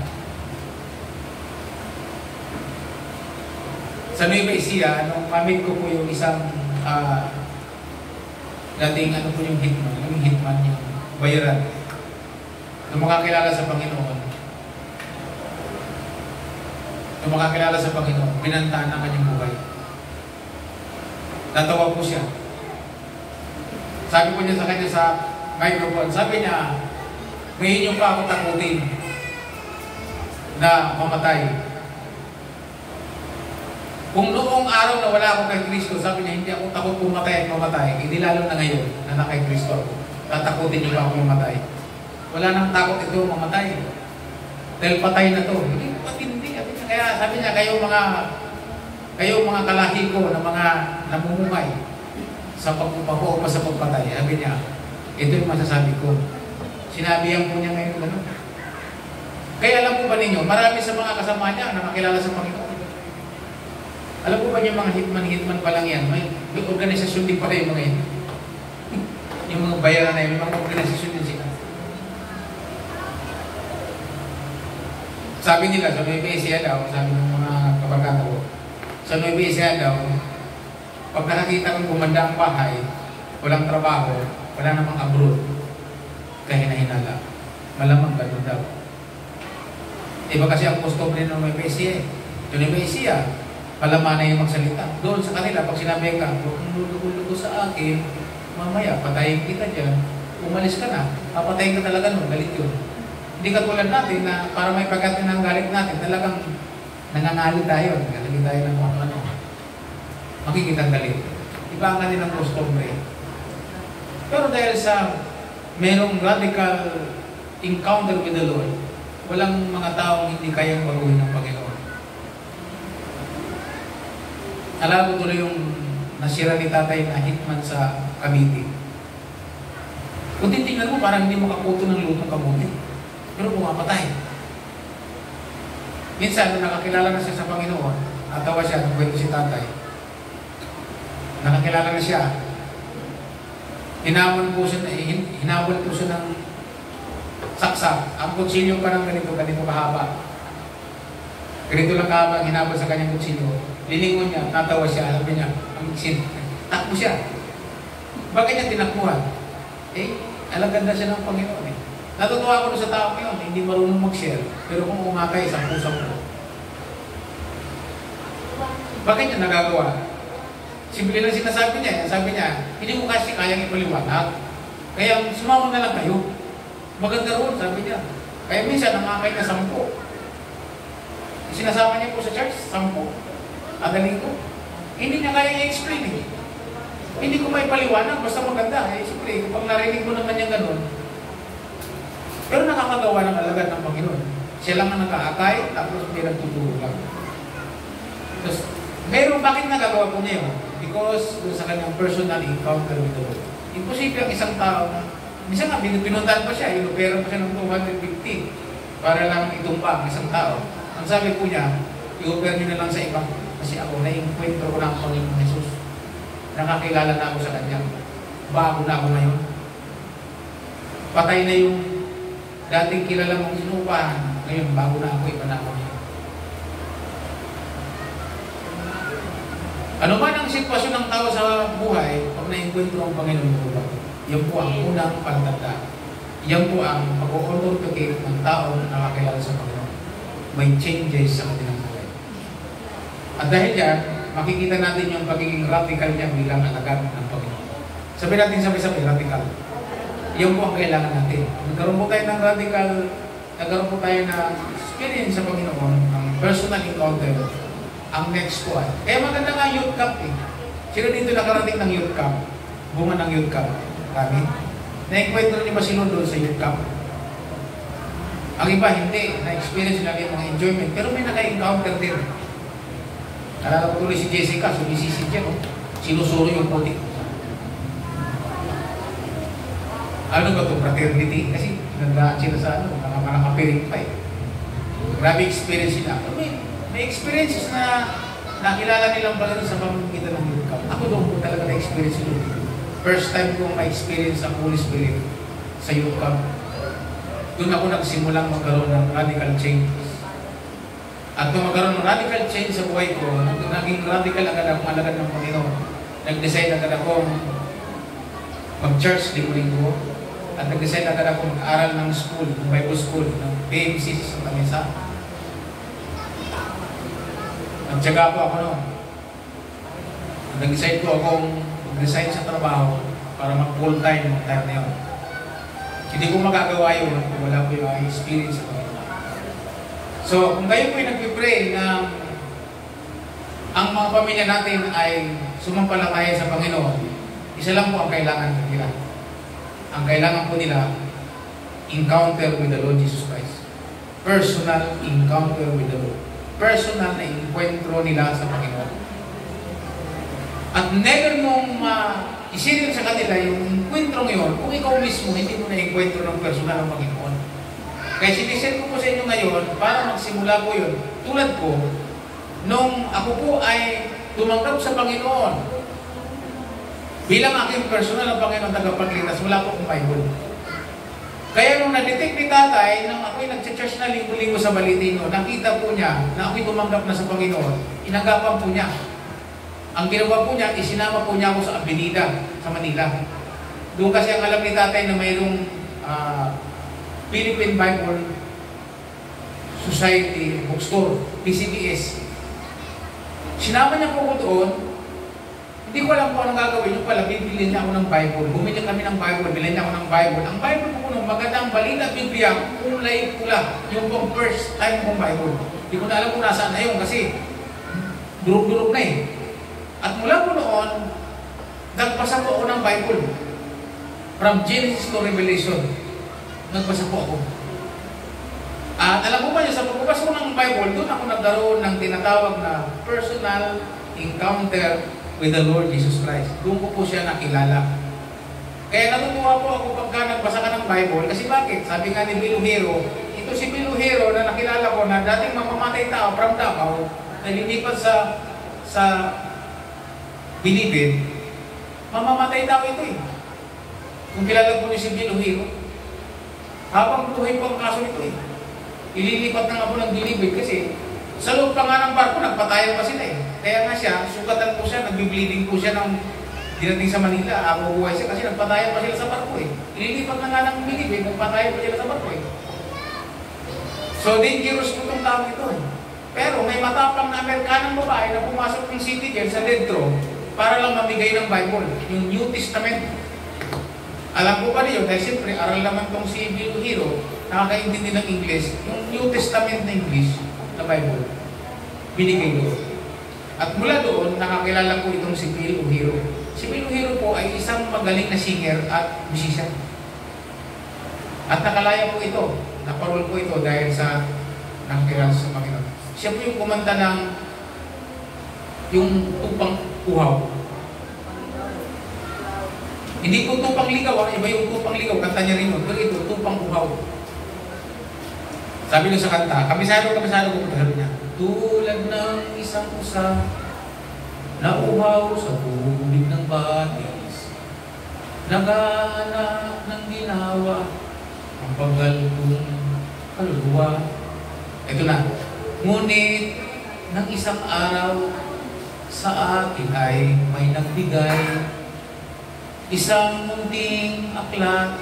Sa Nueva Ecija, nung pamit ko po yung isang dating po yung hitman yung bayaran. Nung makakilala sa Panginoon, binantaan ang kanyang buhay. Natawa po siya. Sabi po niya sa kanya sa microphone, sabi niya, ngayon yung pa ako takutin na mamatay. Kung noong araw na wala ako kay Kristo, sabi niya, hindi ako takot pumatay at mamatay. Hindi lalo na ngayon na kay Kristo ako. Tatakutin niyo pa ako mamatay. Wala nang takot ito mamatay. Dahil patay na to. Hindi patindi. Kaya sabi niya, kayo mga kalahi ko na mga namumungay sa pagpupako o sa pagpatay. Sabi niya, ito yung masasabi ko. Sinabihan po niya ngayon gano'n. Kaya alam po ba ninyo, marami sa mga kasama niya na makilala sa Panginoon. Alam po ba niyo mga hitman pa lang yan? May organisasyon din pala yung mga yun. Yung mga bayaran na yun, may mga organisasyon din sila. Sabi nila, sa Nueva Ecija daw, sabi ng mga kabarkada ko, sa Nueva Ecija daw, pag nakakita kang gumanda ang bahay, walang trabaho, wala namang abroad, kahina-hinala. Malamang ganun daw. Iba kasi ang customary ng Nueva Ecija. Sa Nueva Ecija, palaman na yung magsalita. Doon sa kanila, pag sinabi ka, huwag kang lulugo sa akin, mamaya, patayin kita dyan, umalis ka na, papatayin ka talaga nun, galit yun. Hindi katulad natin na para may pagkat ng galit natin, talagang nangangalit tayo, nangangalit tayo ng mga ano. Makikita galit. Iba ang kanilang customary. Pero dahil sa merong radical encounter with the Lord, walang mga taong hindi kayang baguhin ng Panginoon. Alam ko tuloy yung nasira ni tatay na hitman sa Cavite. Kung titignan mo, parang hindi makaputo ng lutong kamuti. Pero pumapatay. Minsan, nung nakakilala na siya sa Panginoon, natawa siya, nagkwento si tatay. Nakakilala na siya. Hinabol po siya ng saksak. Ang kutsilyo pa ng ganito kahaba. Ganito lang kahaba, hinabol sa kanyang kutsilyo. Lilingon niya, natawa siya, alam niya, ang iksin. Takbo siya. Bakit niya tinakbuhan? Alaganda siya ng Panginoon eh. Natutuwa ako sa tao ngayon, hindi marunong mag-share. Pero kung umakay, 10-10. Bakit niya nagagawa? Simple lang sinasabi niya. Sabi niya, hindi mo kasi kayang ipaliwanag. Kaya sumama na lang kayo. Maganda roon, sabi niya. Kaya minsan, umakay na 10. Sinasama niya po sa church, 10. Agaling ko. Hindi niya kaya i-explain eh. Hindi ko may paliwanag, basta maganda. Siyempre, kapag narinig mo naman yung ganun. Pero nakakagawa ng alagad ng Panginoon. Siya lang ang nakaakay, tapos may nagtuturo lang. Tapos, bakit nagagawa po niya yun? Because sa kanyang personal encounter with the Lord. Imposible ang isang tao na, minsan nga, pinuntahan pa siya, inopera pa siya ng 250 para lang itumpa ang isang tao. Ang sabi po niya, i-offer niyo na lang sa ibang. Kasi ako, na-encuentro ko na ang Panginoon Jesus. Nakakilala na ako sa Kanya. Bago na ako ngayon. Patay na yung dating kilala mong inuupahan. Ngayon, bago na ako, iba na ako ngayon. Ano man ang sitwasyon ng tao sa buhay, pag na-encuentro ang Panginoon, Yan po ang unang palatanda. Yan po ang pag-authoricate ng tao na nakakilala sa Panginoon. May changes sa kanilang buhay. At dahil yan, makikita natin yung pagiging radical niya bilang alagad ng Panginoon. Sabi natin sabay-sabay, radical. Yan po ang kailangan natin. Nagkaroon po tayo ng radical, nagkaroon po tayo ng experience sa Panginoon, ang personal encounter, ang next po ay. Kaya maganda nga youth camp eh. Sino dito nakarating ng youth camp? Bunga ng youth camp. Kami. Na-encuentro niyo ba sino doon sa youth camp? Ang iba, hindi. Na-experience nila yung mga enjoyment. Pero may naka-encounter din. Alala ko tuloy si Jessica, sumisisid siya, no? Sinusuro yung puti. Ano ba ito? Fraternity? Kasi nagdaan sila sa ano, mga nakapiring pa eh. Grabe experience sila. May experiences na nakilala nilang pala sa pamamagitan ng youth camp. Ako doon po talaga na-experience yun. First time ko ma-experience ang Holy Spirit sa youth camp. Doon ako nagsimulang magkaroon ng radical change. At kung magkaroon ng radical change sa buhay ko, naging radical agad akong alagad ng Panginoon. Nag-decide agad akong mag-church linggo-linggo. At nag-decide agad akong mag-aral ng school, ng Bible school, ng BMC sa Santa Mesa. Nagtyaga po ako noon. Nag-decide po akong mag-resign sa trabaho para mag-full time ng time na yun. Hindi ko magagawa yun kung wala po yung experience sa Panginoon. So, kung kayo po'y nagpipray na ang mga pamilya natin ay sumampalataya sa Panginoon, isa lang po ang kailangan nila. Ang kailangan po nila, encounter with the Lord Jesus Christ. Personal encounter with the Lord. Personal na encuentro nila sa Panginoon. At never mong isilip sa kanila yung encuentro ngayon, kung ikaw mismo hindi mo na-encuentro ng personal ng Panginoon. Kaya sinisend ko po sa inyo ngayon, para magsimula po yun. Tulad ko, nung ako po ay tumanggap sa Panginoon, bilang aking personal ng Panginoon tagapagligtas, wala po akong Bible. Kaya nung na-detect ni tatay, nang ako'y nag-church na linggo-linggo sa Balitino, nakita po niya na ako'y tumanggap na sa Panginoon, inagapan po niya. Ang ginawa po niya, isinama po niya ako sa Avenida, sa Manila. Doon kasi ang alam ni tatay na mayroong Philippine Bible Society Bookstore, PCBS. Sinama niya po ko doon. Hindi ko alam kung anong gagawin. Yung pala, bibili niya ako ng Bible. Bumili kami ng Bible, bilhin niya ako ng Bible. Ang Bible ko nung magandang balita Biblia, kulay pula. Yung pong first time kong Bible. Hindi ko na alam kung nasaan na yun kasi durog-durog na eh. At mula po noon, nagbasa po ako ng Bible. From Genesis to Revelation. Nagbasa po ako. At alam mo ba niyo, sa pagbabasa ko ng Bible, doon ako nagkaroon ng tinatawag na personal encounter with the Lord Jesus Christ. Doon ko po siya nakilala. Kaya natutuwa po ako pagka nagbasa ka ng Bible. Kasi bakit? Sabi nga ni Biluhero, ito si Biluhero na nakilala ko na dating mamamatay tao from Davao, na lilipat sa Bilibid, mamamatay tao ito eh. Kung kilala po niyo si Biluhero, habang buhay po ang kaso nito eh. Ililipat na nga po ng Bilibid kasi sa loob pa nga ng barko, nagpatayan pa sila eh. Kaya nga siya, sugatan po siya, nagbi-bleeding po siya ng dinating sa Manila. Ako buhay siya kasi nagpatayan pa sila sa barko eh. Ililipat na nga ng Bilibid, nagpatayan pa sila sa barko eh. So dangerous po itong tao ito eh. Pero may matapang na Amerikanang babae na pumasok ng city jail sa Dentro para lang mamigay ng Bible, yung New Testament. Alam ko pa niyo, dahil siyempre, aral naman itong si Biluhero, nakakaintindi ng English, yung New Testament na English, na Bible, binigay doon. At mula doon, nakakilala ko itong si Biluhero. Si Biluhero po ay isang magaling na singer at musician. At nakalaya ko ito, naparol ko ito dahil sa nakakilala sa Panginoon. Siya po yung kumanta ng yung Tupang Uhaw. Hindi po Tupang Ligaw, iba yung Tupang Ligaw, kanta niya rin yun. Pero ito, Tupang Uhaw. Sabi nyo sa kanta, kabisado ko, sabi niya, tulad ng isang usa na uhaw sa tubig ng batis, nag-aanak ng ginawa ang paggaltong kaluluwa. Ito na, ngunit ng isang araw sa atin ay may nagbigay isang munting aklat,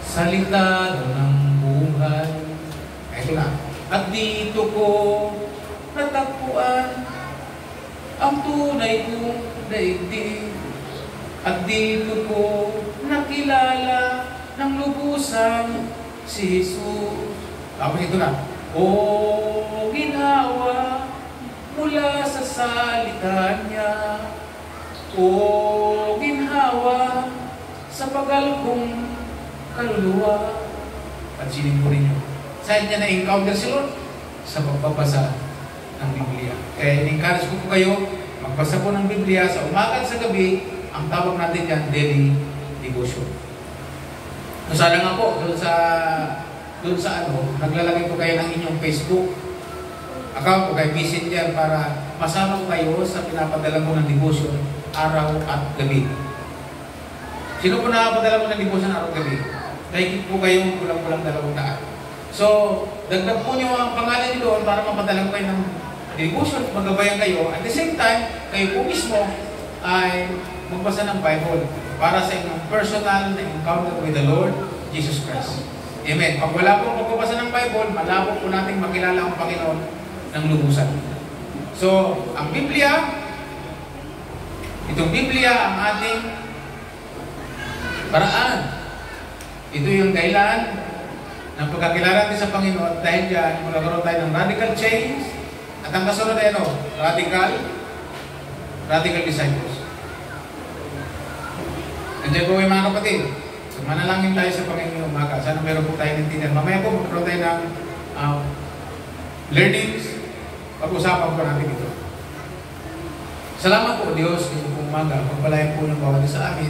salita ng buhay. Ito na. At dito ko natagpuan ang tunay kong daigdig. At dito ko nakilala ng lubusan si Jesus. Tapos ito na. O ginawa mula sa salita niya, o ginhawa sa pagalkong kaluluwa. At sinimurin niyo. Saan niya na-encounter si Lord? Sa pagbabasa ng Biblia. Kaya in-encourage ko po kayo, magbasa po ng Biblia sa umaga at sa gabi. Ang tawag natin yan, daily devotion. Masala nga po, doon sa naglalagay po kayo ng inyong Facebook account o kay Messenger para masama ko kayo sa pinapadala mo ng devotion araw at gabi. Sino po nakapadala mo ng devotion araw at gabi? Dahil po kayong kulang-kulang 200. So, dagdag po nyo ang pangalan nyo doon para mapadala ko kayo ng devotion, magabayan kayo. At the same time, kayo po mismo ay magbasa ng Bible para sa inyong personal na encounter with the Lord Jesus Christ. Amen. Pag wala po magbabasa ng Bible, malabo po nating makilala ang Panginoon ng lubusan. So, ang Biblia, itong Biblia ang ating paraan. Ito yung kailan ng pagkakilala natin sa Panginoon. Dahil dyan, magkakaroon tayo ng radical change. At ang kasunod ay radical disciples. Nandiyan po mga kapatid. So, manalangin tayo sa Panginoon umaga. Sana meron po tayo ng tinyan. Mamaya po magkaroon tayo ng learnings. Pag-usapan po natin ito. Salamat po Diyos, ngayong umaga. Pagpalayan po ng bawat sa amin.